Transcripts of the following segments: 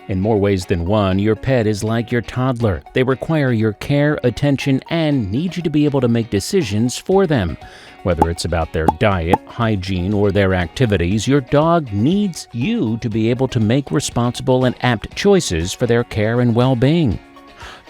In more ways than one, your pet is like your toddler. They require your care, attention, and need you to be able to make decisions for them. Whether it's about their diet, hygiene, or their activities, your dog needs you to be able to make responsible and apt choices for their care and well-being.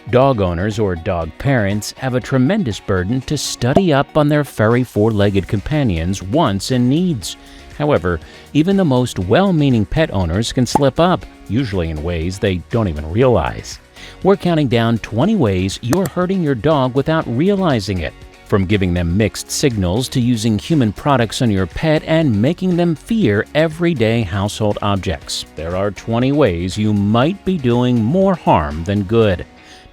Dog owners or dog parents have a tremendous burden to study up on their furry four-legged companions' wants and needs. However, even the most well-meaning pet owners can slip up, usually in ways they don't even realize. We're counting down 20 ways you're hurting your dog without realizing it. From giving them mixed signals to using human products on your pet and making them fear everyday household objects, there are 20 ways you might be doing more harm than good.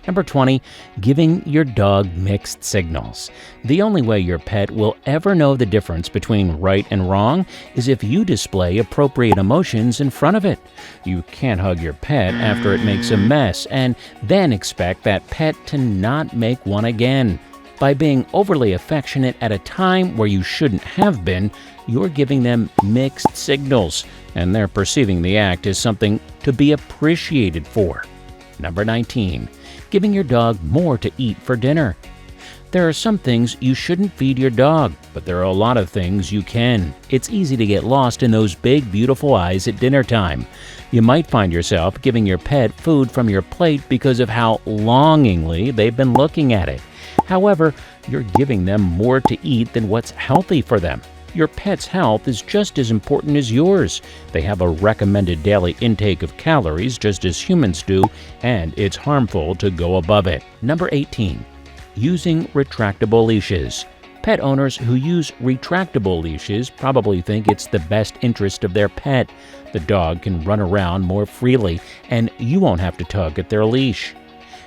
Number 20, giving your dog mixed signals. The only way your pet will ever know the difference between right and wrong is if you display appropriate emotions in front of it. You can't hug your pet after it makes a mess and then expect that pet to not make one again. By being overly affectionate at a time where you shouldn't have been, you're giving them mixed signals, and they're perceiving the act as something to be appreciated for. Number 19. Giving your dog more to eat for dinner. There are some things you shouldn't feed your dog, but there are a lot of things you can. It's easy to get lost in those big, beautiful eyes at dinner time. You might find yourself giving your pet food from your plate because of how longingly they've been looking at it. However, you're giving them more to eat than what's healthy for them. Your pet's health is just as important as yours. They have a recommended daily intake of calories just as humans do, and it's harmful to go above it. Number 18. Using retractable leashes. Pet owners who use retractable leashes probably think it's the best interest of their pet. The dog can run around more freely, and you won't have to tug at their leash.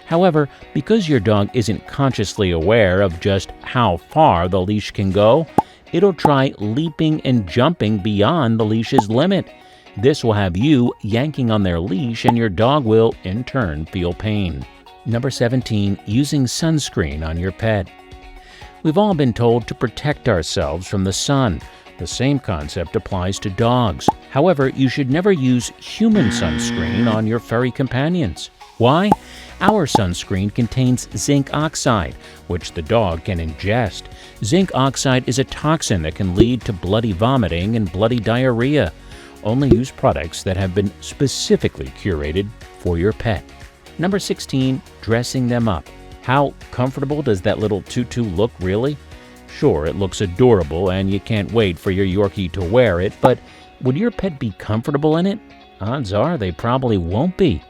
However, because your dog isn't consciously aware of just how far the leash can go, it'll try leaping and jumping beyond the leash's limit. This will have you yanking on their leash, and your dog will, in turn, feel pain. Number 17. Using sunscreen on your pet. We've all been told to protect ourselves from the sun. The same concept applies to dogs. However, you should never use human sunscreen on your furry companions. Why? Our sunscreen contains zinc oxide, which the dog can ingest. Zinc oxide is a toxin that can lead to bloody vomiting and bloody diarrhea. Only use products that have been specifically curated for your pet. Number 16. Dressing them up. How comfortable does that little tutu look, really? Sure, it looks adorable and you can't wait for your Yorkie to wear it, but would your pet be comfortable in it? Odds are they probably won't be.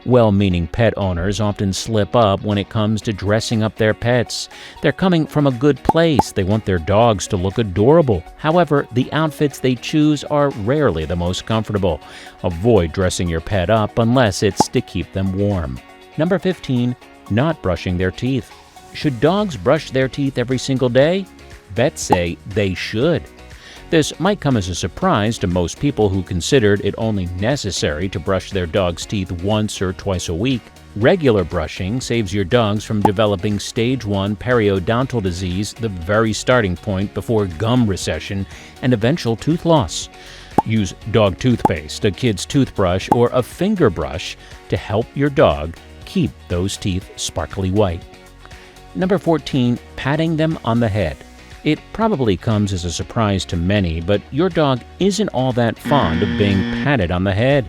Well-meaning pet owners often slip up when it comes to dressing up their pets. They're coming from a good place. They want their dogs to look adorable. However, the outfits they choose are rarely the most comfortable. Avoid dressing your pet up unless it's to keep them warm. Number 15. Not brushing their teeth. Should dogs brush their teeth every single day? Vets say they should. This might come as a surprise to most people who considered it only necessary to brush their dog's teeth once or twice a week. Regular brushing saves your dogs from developing stage 1 periodontal disease, the very starting point before gum recession and eventual tooth loss. Use dog toothpaste, a kid's toothbrush, or a finger brush to help your dog keep those teeth sparkly white. Number 14. Patting them on the head. It probably comes as a surprise to many, but your dog isn't all that fond of being patted on the head.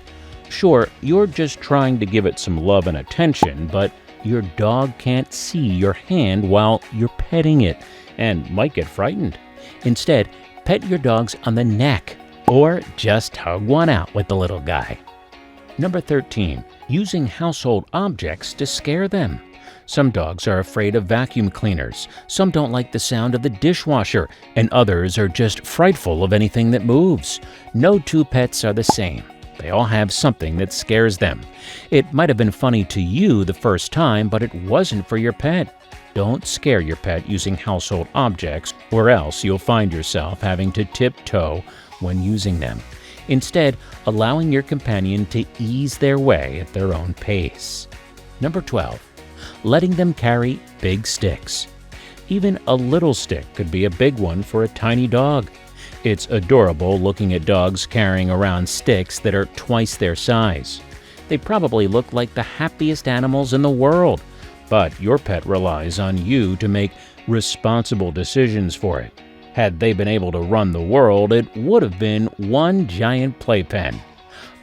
Sure, you're just trying to give it some love and attention, but your dog can't see your hand while you're petting it and might get frightened. Instead, pet your dogs on the neck or just hug one out with the little guy. Number 13. Using household objects to scare them. Some dogs are afraid of vacuum cleaners, some don't like the sound of the dishwasher, and others are just frightful of anything that moves. No two pets are the same. They all have something that scares them. It might have been funny to you the first time, but it wasn't for your pet. Don't scare your pet using household objects, or else you'll find yourself having to tiptoe when using them. Instead, allowing your companion to ease their way at their own pace. Number 12. Letting them carry big sticks. Even a little stick could be a big one for a tiny dog. It's adorable looking at dogs carrying around sticks that are twice their size. They probably look like the happiest animals in the world, but your pet relies on you to make responsible decisions for it. Had they been able to run the world, it would have been one giant playpen.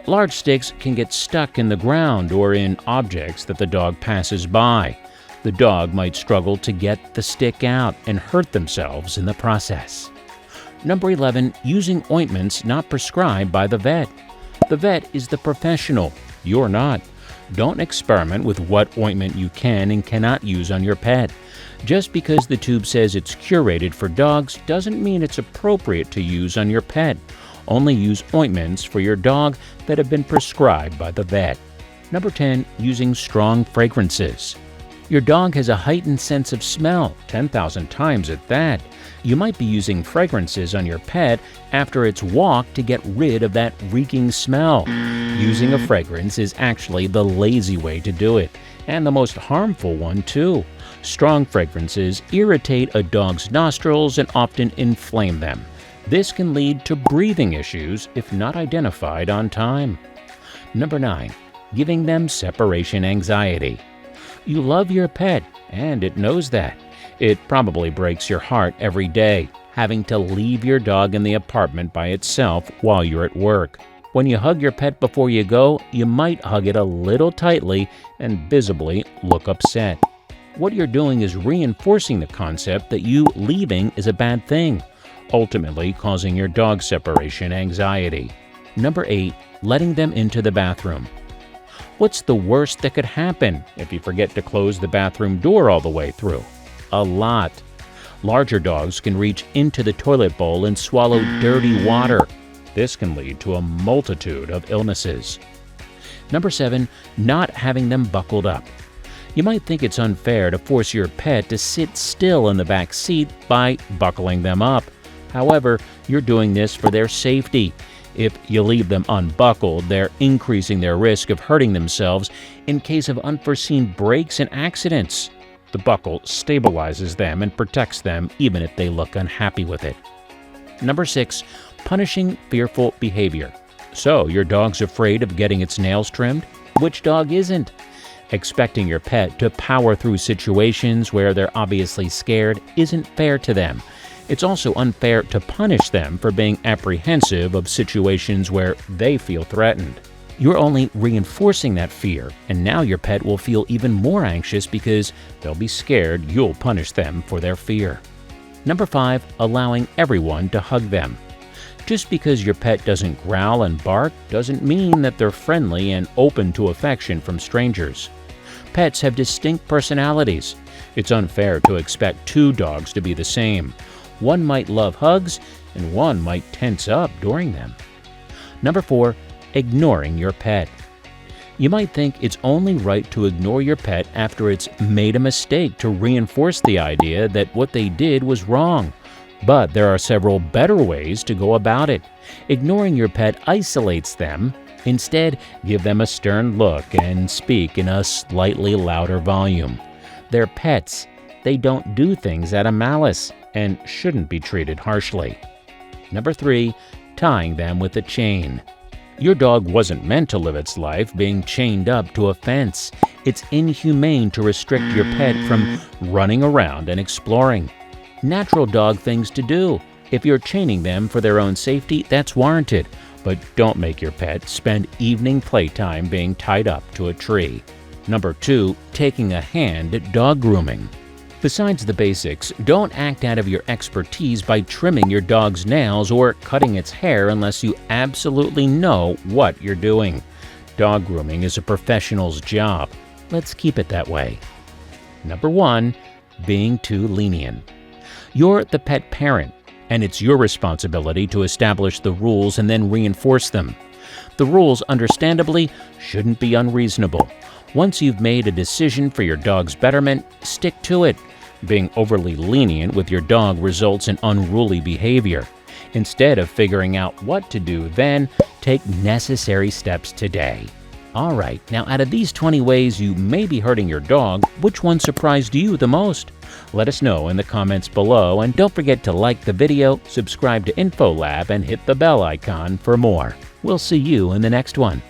Large sticks can get stuck in the ground or in objects that the dog passes by. The dog might struggle to get the stick out and hurt themselves in the process. Number 11, using ointments not prescribed by the vet. The vet is the professional. You're not. Don't experiment with what ointment you can and cannot use on your pet. Just because the tube says it's curated for dogs doesn't mean it's appropriate to use on your pet. Only use ointments for your dog that have been prescribed by the vet. Number 10, using strong fragrances. Your dog has a heightened sense of smell, 10,000 times at that. You might be using fragrances on your pet after its walk to get rid of that reeking smell. Using a fragrance is actually the lazy way to do it, and the most harmful one too. Strong fragrances irritate a dog's nostrils and often inflame them. This can lead to breathing issues if not identified on time. Number 9, giving them separation anxiety. You love your pet, and it knows that. It probably breaks your heart every day, having to leave your dog in the apartment by itself while you're at work. When you hug your pet before you go, you might hug it a little tightly and visibly look upset. What you're doing is reinforcing the concept that you leaving is a bad thing, ultimately causing your dog separation anxiety. Number 8, letting them into the bathroom. What's the worst that could happen if you forget to close the bathroom door all the way through? A lot. Larger dogs can reach into the toilet bowl and swallow dirty water. This can lead to a multitude of illnesses. Number 7, not having them buckled up. You might think it's unfair to force your pet to sit still in the back seat by buckling them up. However, you're doing this for their safety. If you leave them unbuckled, they're increasing their risk of hurting themselves in case of unforeseen breaks and accidents. The buckle stabilizes them and protects them even if they look unhappy with it. Number 6, punishing fearful behavior. So, your dog's afraid of getting its nails trimmed? Which dog isn't? Expecting your pet to power through situations where they're obviously scared isn't fair to them. It's also unfair to punish them for being apprehensive of situations where they feel threatened. You're only reinforcing that fear, and now your pet will feel even more anxious because they'll be scared you'll punish them for their fear. Number 5, allowing everyone to hug them. Just because your pet doesn't growl and bark doesn't mean that they're friendly and open to affection from strangers. Pets have distinct personalities. It's unfair to expect two dogs to be the same. One might love hugs, and one might tense up during them. Number 4, ignoring your pet. You might think it's only right to ignore your pet after it's made a mistake to reinforce the idea that what they did was wrong. But there are several better ways to go about it. Ignoring your pet isolates them. Instead, give them a stern look and speak in a slightly louder volume. They're pets. They don't do things out of malice and shouldn't be treated harshly. Number 3, tying them with a chain. Your dog wasn't meant to live its life being chained up to a fence. It's inhumane to restrict your pet from running around and exploring. Natural dog things to do. If you're chaining them for their own safety, that's warranted. But don't make your pet spend evening playtime being tied up to a tree. Number 2, taking a hand at dog grooming. Besides the basics, don't act out of your expertise by trimming your dog's nails or cutting its hair unless you absolutely know what you're doing. Dog grooming is a professional's job. Let's keep it that way. Number 1, being too lenient. You're the pet parent, and it's your responsibility to establish the rules and then reinforce them. The rules, understandably, shouldn't be unreasonable. Once you've made a decision for your dog's betterment, stick to it. Being overly lenient with your dog results in unruly behavior. Instead of figuring out what to do then, take necessary steps today. Alright, now out of these 20 ways you may be hurting your dog, which one surprised you the most? Let us know in the comments below, and don't forget to like the video, subscribe to InfoLab, and hit the bell icon for more. We'll see you in the next one.